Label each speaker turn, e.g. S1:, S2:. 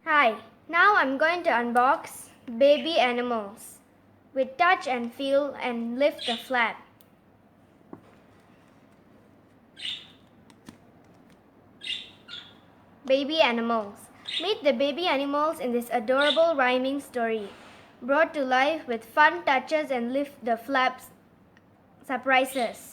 S1: Hi, now I'm going to unbox baby animals with touch and feel and lift the flap. Baby animals. Meet the baby animals in this adorable rhyming story, brought to life with fun touches and lift the flaps surprises.